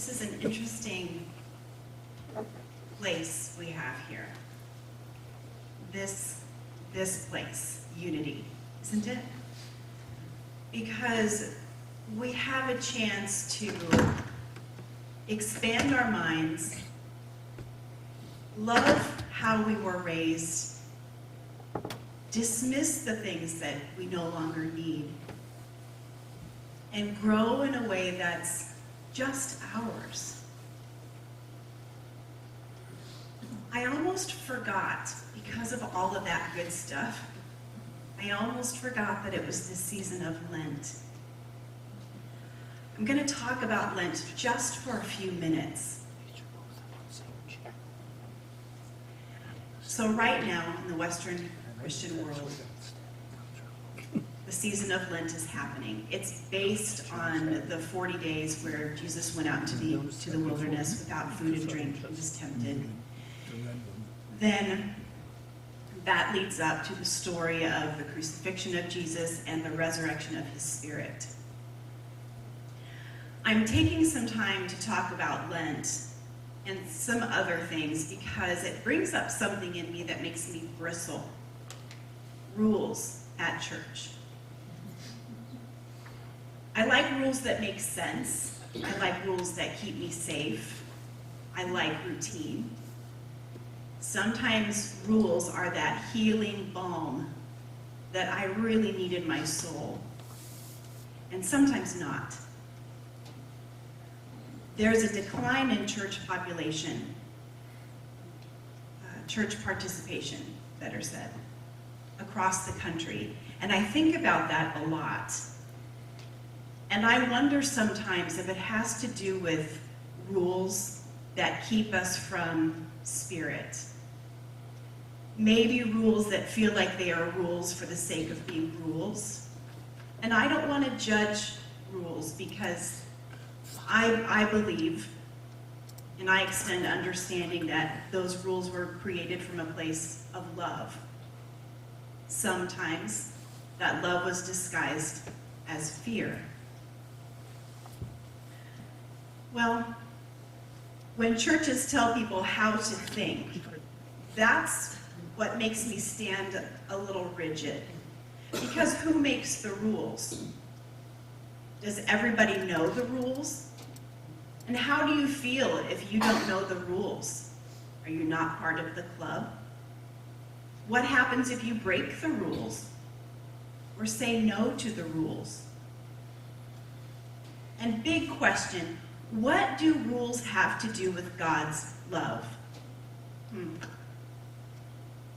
This is an interesting place we have here. This place, unity, isn't it? Because we have a chance to expand our minds, love how we were raised, dismiss the things that we no longer need, and grow in a way that's just ours. I almost forgot, because of all of that good stuff, I almost forgot that it was the season of Lent. I'm going to talk about Lent just for a few minutes. So right now, in the Western Christian world, the season of Lent is happening. It's based on the 40 days where Jesus went out into the wilderness without food and drink. He was tempted. Then that leads up to the story of the crucifixion of Jesus and the resurrection of his spirit. I'm taking some time to talk about Lent and some other things because it brings up something in me that makes me bristle. Rules at church. I like rules that make sense. I like rules that keep me safe. I like routine. Sometimes rules are that healing balm that I really need in my soul, and sometimes not. There's a decline in church population, church participation, better said, across the country. And I think about that a lot. And I wonder sometimes if it has to do with rules that keep us from spirit. Maybe rules that feel like they are rules for the sake of being rules. And I don't want to judge rules because I believe, and I extend understanding that those rules were created from a place of love. Sometimes that love was disguised as fear. Well, when churches tell people how to think, that's what makes me stand a little rigid. Because who makes the rules? Does everybody know the rules? And how do you feel if you don't know the rules? Are you not part of the club? What happens if you break the rules or say no to the rules? And big question, what do rules have to do with God's love?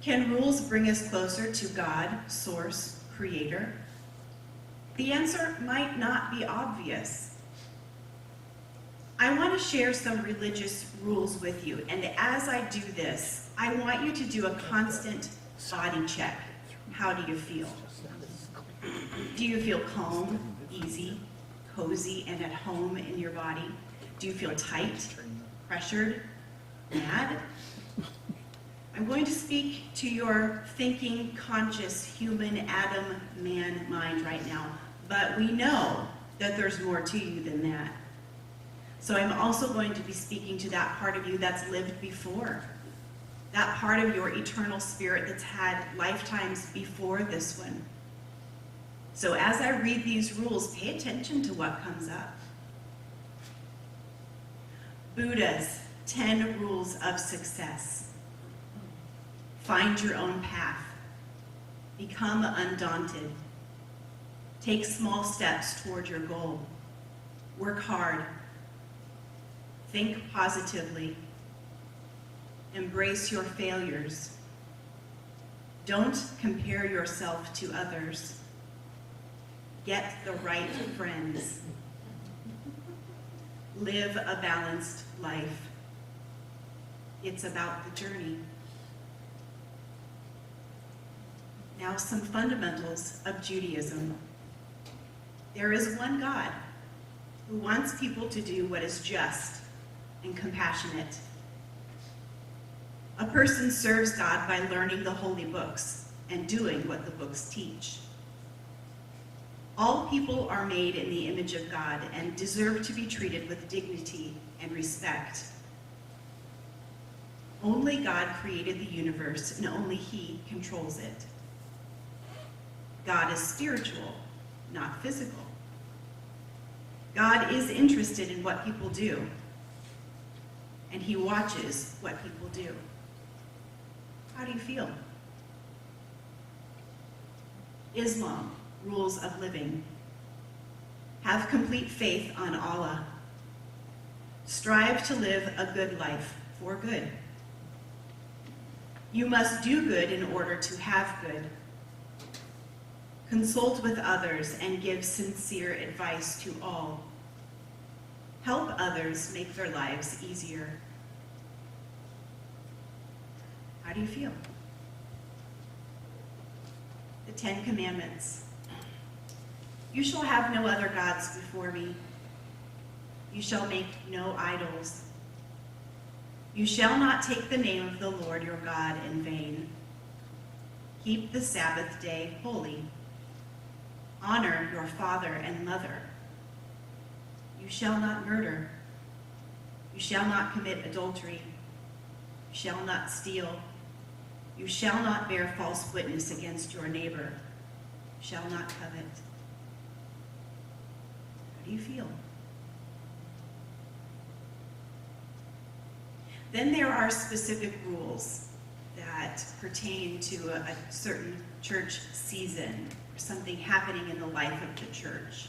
Can rules bring us closer to God, source, creator? The answer might not be obvious. I want to share some religious rules with you, and as I do this, I want you to do a constant body check. How do you feel? Do you feel calm, easy, cozy, and at home in your body? Do you feel tight, pressured, mad? I'm going to speak to your thinking, conscious, human, Adam, man mind right now, but we know that there's more to you than that. So I'm also going to be speaking to that part of you that's lived before, that part of your eternal spirit that's had lifetimes before this one. So as I read these rules, pay attention to what comes up. Buddha's 10 rules of success. Find your own path. Become undaunted. Take small steps toward your goal. Work hard. Think positively. Embrace your failures. Don't compare yourself to others. Get the right friends. Live a balanced life. It's about the journey. Now, some fundamentals of Judaism. There is one God who wants people to do what is just and compassionate. A person serves God by learning the holy books and doing what the books teach. All people are made in the image of God and deserve to be treated with dignity and respect. Only God created the universe, and only He controls it. God is spiritual, not physical. God is interested in what people do, and He watches what people do. How do you feel? Islam, rules of living. Have complete faith on Allah. Strive to live a good life for good. You must do good in order to have good. Consult with others and give sincere advice to all. Help others make their lives easier. How do you feel? The 10 Commandments. You shall have no other gods before me. You shall make no idols. You shall not take the name of the Lord your God in vain. Keep the Sabbath day holy. Honor your father and mother. You shall not murder. You shall not commit adultery. You shall not steal. You shall not bear false witness against your neighbor. You shall not covet. How do you feel? Then there are specific rules that pertain to a certain church season or something happening in the life of the church.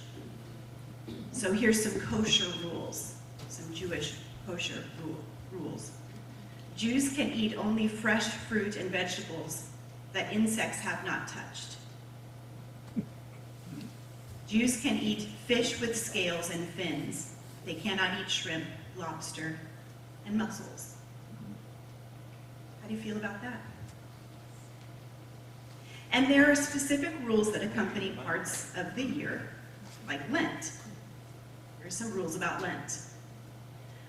So here's some kosher rules, some Jewish kosher rules. Jews can eat only fresh fruit and vegetables that insects have not touched. Jews can eat fish with scales and fins. They cannot eat shrimp, lobster, and mussels. How do you feel about that? And there are specific rules that accompany parts of the year, like Lent. There are some rules about Lent.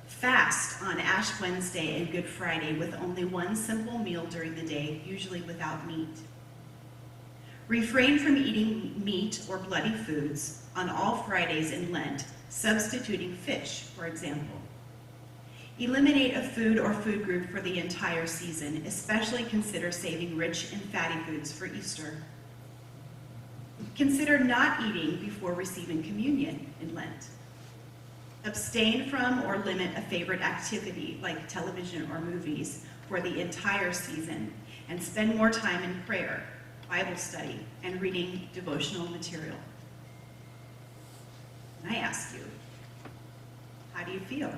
Fast on Ash Wednesday and Good Friday with only one simple meal during the day, usually without meat. Refrain from eating meat or bloody foods on all Fridays in Lent, substituting fish, for example. Eliminate a food or food group for the entire season, especially consider saving rich and fatty foods for Easter. Consider not eating before receiving communion in Lent. Abstain from or limit a favorite activity like television or movies for the entire season, and spend more time in prayer, Bible study, and reading devotional material. And I ask you, how do you feel?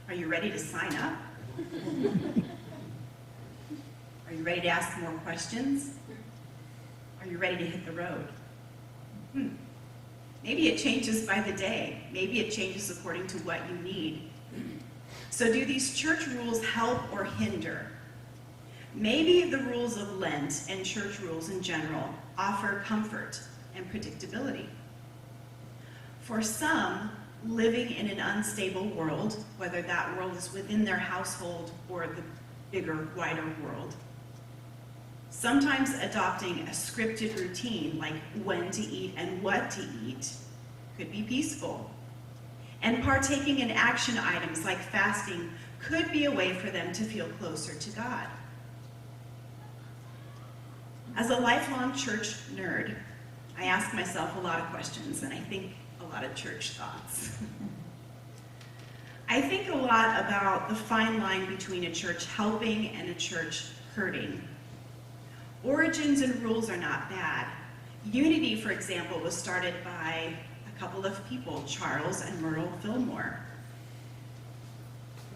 Are you ready to sign up? Are you ready to ask more questions? Are you ready to hit the road? Maybe it changes by the day. Maybe it changes according to what you need. So do these church rules help or hinder? Maybe the rules of Lent and church rules in general offer comfort and predictability. For some, living in an unstable world, whether that world is within their household or the bigger, wider world, sometimes adopting a scripted routine, like when to eat and what to eat, could be peaceful. And partaking in action items like fasting could be a way for them to feel closer to God. As a lifelong church nerd, I ask myself a lot of questions, and I think a lot of church thoughts. I think a lot about the fine line between a church helping and a church hurting. Origins and rules are not bad. Unity, for example, was started by a couple of people, Charles and Myrtle Fillmore.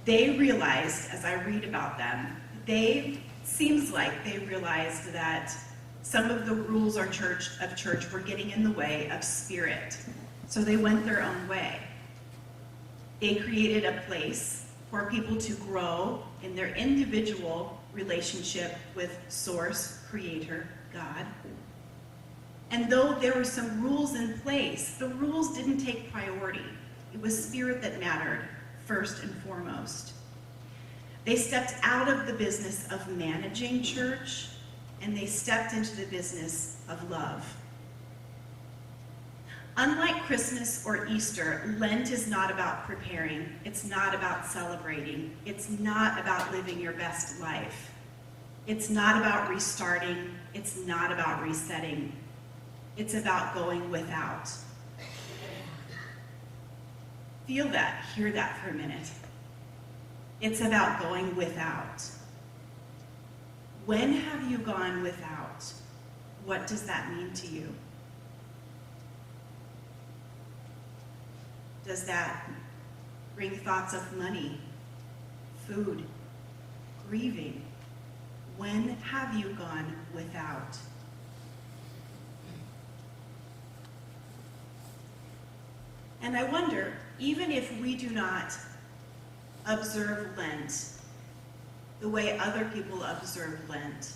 They realized, as I read about them, seems like they realized that some of the rules of church were getting in the way of spirit. So they went their own way. They created a place for people to grow in their individual relationship with Source, Creator, God. And though there were some rules in place, the rules didn't take priority. It was spirit that mattered first and foremost. They stepped out of the business of managing church and they stepped into the business of love. Unlike Christmas or Easter, Lent is not about preparing. It's not about celebrating. It's not about living your best life. It's not about restarting. It's not about resetting. It's about going without. Feel that, hear that for a minute. It's about going without. When have you gone without? What does that mean to you? Does that bring thoughts of money, food, grieving? When have you gone without? And I wonder, even if we do not observe Lent the way other people observe Lent,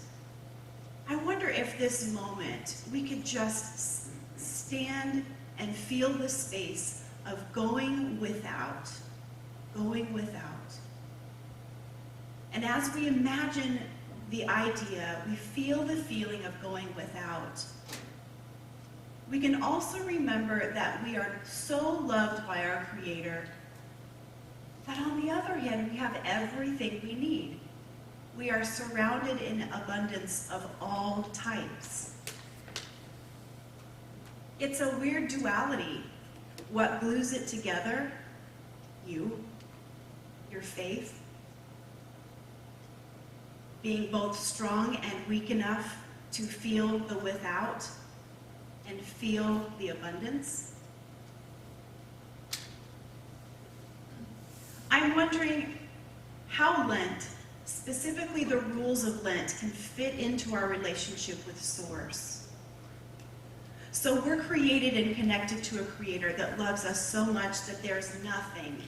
I wonder if this moment we could just stand and feel the space of going without, going without. And as we imagine the idea, we feel the feeling of going without, we can also remember that we are so loved by our Creator that on the other hand, we have everything we need. We are surrounded in abundance of all types. It's a weird duality. What glues it together? You, your faith, being both strong and weak enough to feel the without and feel the abundance. I'm wondering how Lent, specifically the rules of Lent, can fit into our relationship with Source. So we're created and connected to a Creator that loves us so much that there's nothing,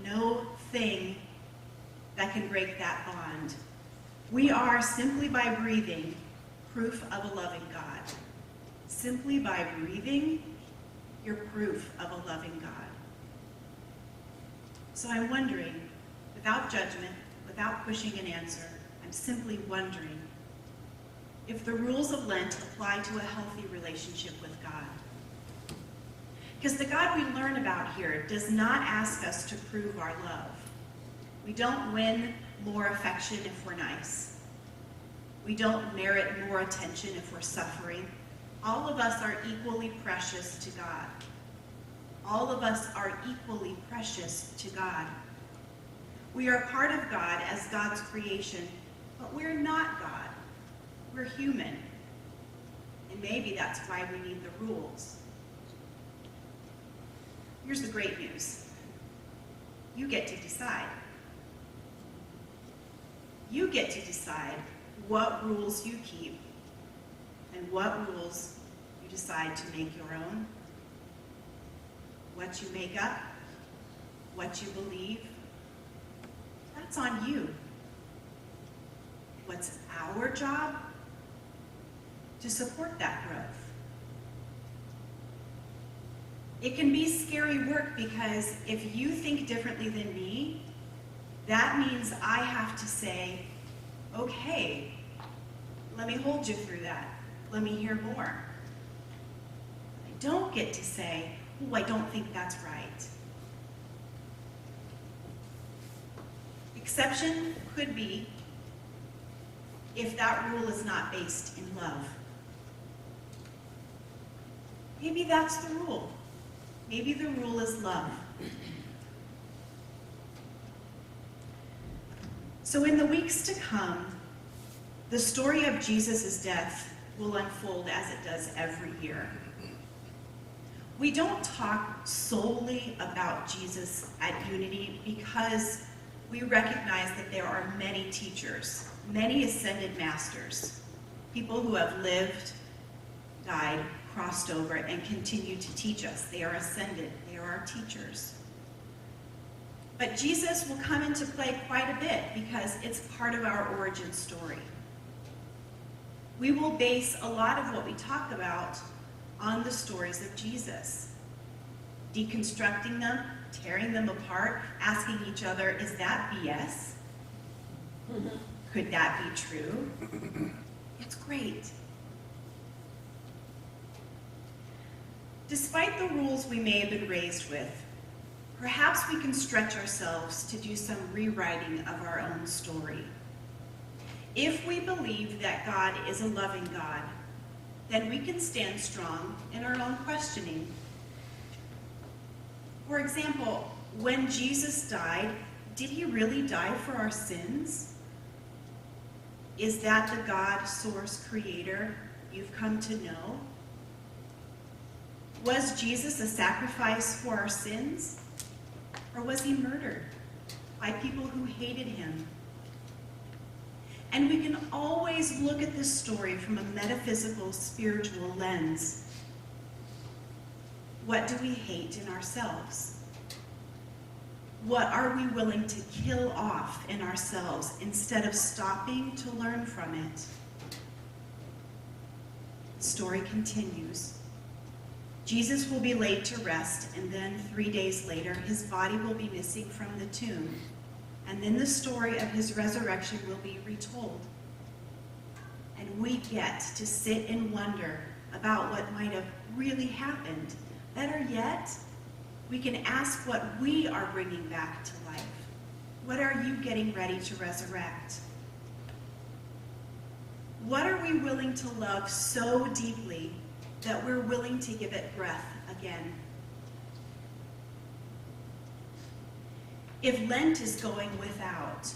no thing that can break that bond. We are, simply by breathing, proof of a loving God. Simply by breathing, you're proof of a loving God. So I'm wondering, without judgment, without pushing an answer, I'm simply wondering if the rules of Lent apply to a healthy relationship with God. Because the God we learn about here does not ask us to prove our love. We don't win more affection if we're nice. We don't merit more attention if we're suffering. All of us are equally precious to God. All of us are equally precious to God. We are part of God as God's creation, but we're not God. We're human. And maybe that's why we need the rules. Here's the great news. You get to decide. You get to decide what rules you keep and what rules you decide to make your own. What you make up, what you believe, that's on you. What's our job? To support that growth. It can be scary work because if you think differently than me, that means I have to say, okay, let me hold you through that. Let me hear more. I don't get to say, oh, I don't think that's right. Exception could be if that rule is not based in love. Maybe that's the rule. Maybe the rule is love. So in the weeks to come, the story of Jesus' death will unfold as it does every year. We don't talk solely about Jesus at Unity because we recognize that there are many teachers, many ascended masters, people who have lived, died, crossed over, and continue to teach us. They are ascended. They are our teachers. But Jesus will come into play quite a bit because it's part of our origin story. We will base a lot of what we talk about on the stories of Jesus, deconstructing them, tearing them apart, asking each other, is that BS? Could that be true? It's great. Despite the rules we may have been raised with, perhaps we can stretch ourselves to do some rewriting of our own story. If we believe that God is a loving God, then we can stand strong in our own questioning. For example, when Jesus died, did he really die for our sins? Is that the God, source, creator you've come to know? Was Jesus a sacrifice for our sins? Or was he murdered by people who hated him? And we can always look at this story from a metaphysical, spiritual lens. What do we hate in ourselves? What are we willing to kill off in ourselves instead of stopping to learn from it? The story continues. Jesus will be laid to rest, and then 3 days later, his body will be missing from the tomb. And then the story of his resurrection will be retold. And we get to sit and wonder about what might have really happened. Better yet, we can ask what we are bringing back to life. What are you getting ready to resurrect? What are we willing to love so deeply that we're willing to give it breath again? If Lent is going without,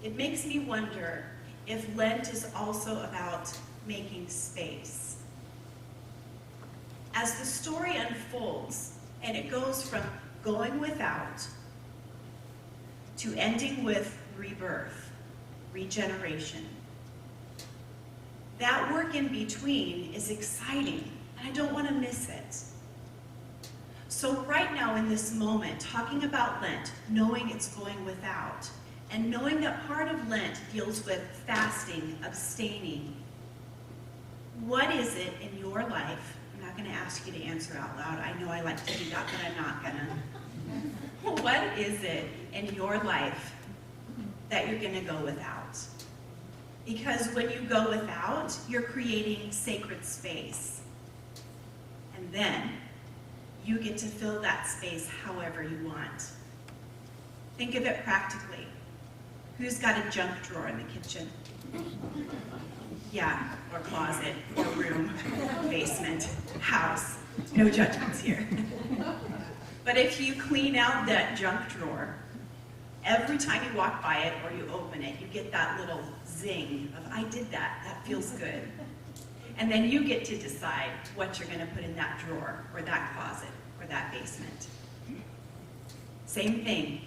it makes me wonder if Lent is also about making space. As the story unfolds, and it goes from going without to ending with rebirth, regeneration, that work in between is exciting, and I don't want to miss it. So right now in this moment, talking about Lent, knowing it's going without, and knowing that part of Lent deals with fasting, abstaining, what is it in your life? I'm not going to ask you to answer out loud. I know I like to do that, but I'm not going to. What is it in your life that you're going to go without? Because when you go without, you're creating sacred space. And then you get to fill that space however you want. Think of it practically. Who's got a junk drawer in the kitchen? Yeah, or closet, or room, basement, house. No judgments here. But if you clean out that junk drawer, every time you walk by it or you open it, you get that little zing of, I did that, that feels good. And then you get to decide what you're going to put in that drawer or that closet or that basement. Same thing.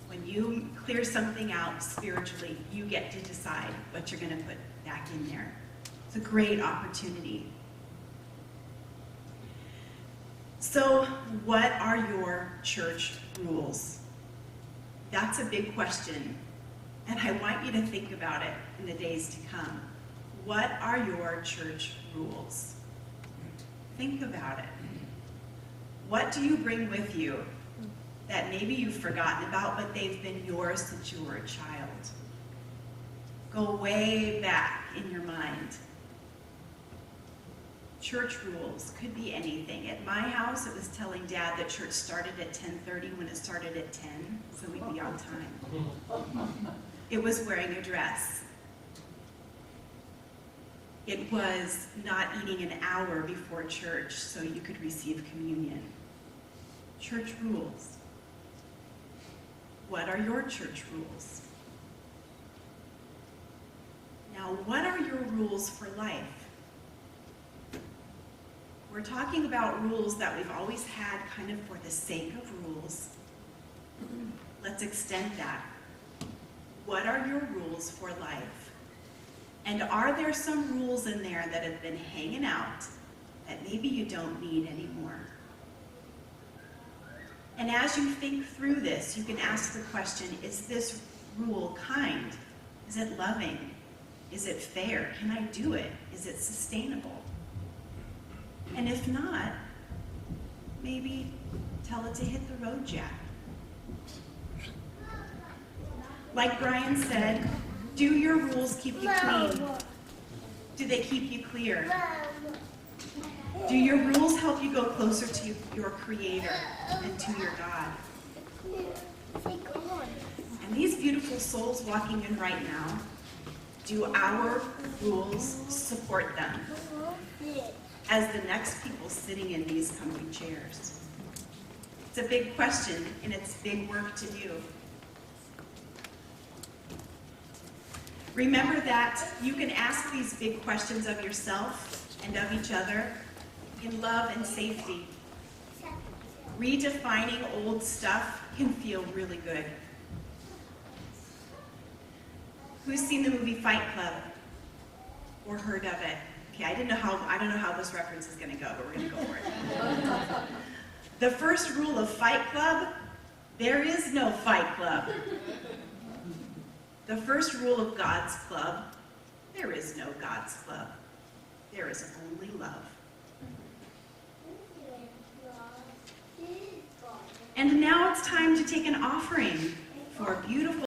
When you clear something out spiritually, you get to decide what you're going to put back in there. It's a great opportunity. So, what are your church rules? That's a big question, and I want you to think about it in the days to come. What are your church rules? Think about it. What do you bring with you that maybe you've forgotten about, but they've been yours since you were a child? Go way back in your mind. Church rules could be anything. At my house, it was telling Dad that church started at 10:30 when it started at 10, so we'd be on time. It was wearing a dress. It was not eating an hour before church so you could receive communion. Church rules. What are your church rules? Now, what are your rules for life? We're talking about rules that we've always had kind of for the sake of rules. Let's extend that. What are your rules for life? And are there some rules in there that have been hanging out that maybe you don't need anymore? And as you think through this, you can ask the question, is this rule kind? Is it loving? Is it fair? Can I do it? Is it sustainable? And if not, maybe tell it to hit the road, Jack. Like Brian said, do your rules keep you clean? Do they keep you clear? Do your rules help you go closer to your Creator and to your God? And these beautiful souls walking in right now, do our rules support them as the next people sitting in these comfy chairs? It's a big question, and it's big work to do. Remember that you can ask these big questions of yourself and of each other in love and safety. Redefining old stuff can feel really good. Who's seen the movie Fight Club or heard of it? Okay, I don't know how this reference is going to go, but we're going to go for it. The first rule of Fight Club: there is no Fight Club. The first rule of God's club: there is no God's club. There is only love. And now it's time to take an offering for a beautiful